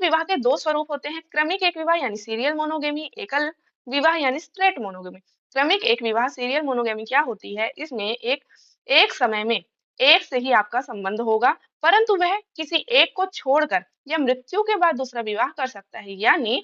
विवाह के दो स्वरूप होते हैं, क्रमिक एक विवाह यानी सीरियल मोनोगेमी, एकल विवाह यानी स्ट्रेट मोनोगेमी। क्रमिक एक विवाह सीरियल मोनोगेमी क्या होती है, इसमें एक एक समय में एक से ही आपका संबंध होगा, परंतु वह किसी एक को छोड़कर या मृत्यु के बाद दूसरा विवाह कर सकता है। यानी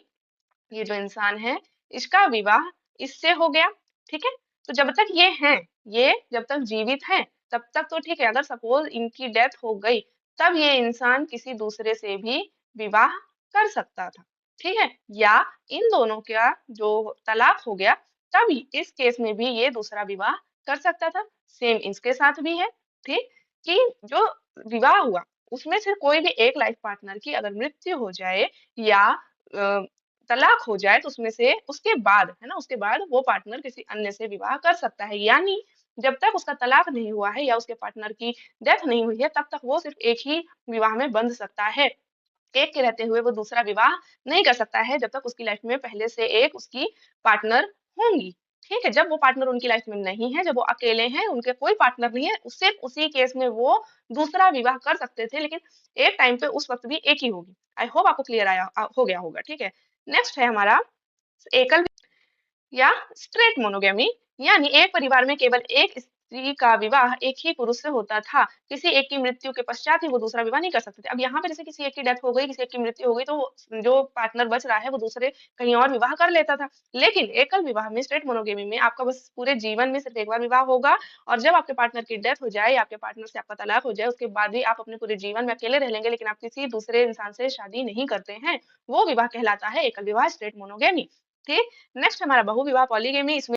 ये जो इंसान है, इसका विवाह इससे हो गया, ठीक है। तो जब तक ये हैं, ये जब तक जीवित हैं, तब तक तो ठीक है। अगर सपोज इनकी डेथ हो गई, तब ये इंसान किसी दूसरे से भी विवाह कर सकता था, ठीक है। या इन दोनों का जो तलाक हो गया, तब इस केस में भी ये दूसरा विवाह कर सकता था। सेम इसके साथ भी है, ठीक, कि जो विवाह हुआ उसमें से कोई भी एक लाइफ पार्टनर की अगर मृत्यु हो जाए या तलाक हो जाए, तो उसमें से उसके बाद है ना, उसके बाद वो पार्टनर किसी अन्य से विवाह कर सकता है। यानी जब तक उसका तलाक नहीं हुआ है या उसके पार्टनर की डेथ नहीं हुई है, तब तक वो सिर्फ एक ही विवाह में बंध सकता है। एक के रहते हुए वो दूसरा विवाह नहीं कर सकता है, जब तक उसकी लाइफ में पहले से एक उसकी पार्टनर होंगी, ठीक है। जब वो पार्टनर उनकी लाइफ में नहीं है, जब वो अकेले हैं, उनके कोई पार्टनर नहीं है, सिर्फ उसी केस में वो दूसरा विवाह कर सकते थे, लेकिन एक टाइम पे उस वक्त भी एक ही होगी। आई होप आपको क्लियर हो गया होगा, ठीक है। नेक्स्ट है हमारा एकल या स्ट्रेट मोनोगेमी, यानी एक परिवार में केवल एक स्त्री का विवाह एक ही पुरुष से होता था। किसी एक की मृत्यु के पश्चात ही वो दूसरा विवाह नहीं कर सकते थे। अब यहाँ पे जैसे किसी एक की डेथ हो गई, किसी एक की मृत्यु हो गई, तो जो पार्टनर बच रहा है वो दूसरे कहीं और विवाह कर लेता था। लेकिन एकल विवाह में, स्ट्रेट मोनोगेमी में, आपका बस पूरे जीवन में सिर्फ एक बार विवाह होगा, और जब आपके पार्टनर की डेथ हो जाए या आपके पार्टनर से आपका तलाक हो जाए, उसके बाद भी आप अपने पूरे जीवन में अकेले रह लेंगे, लेकिन आप किसी दूसरे इंसान से शादी नहीं करते हैं। वो विवाह कहलाता है एकल विवाह, स्ट्रेट मोनोगेमी, ठीक। नेक्स्ट हमारा बहुविवाह पॉलीगेमी। इसमें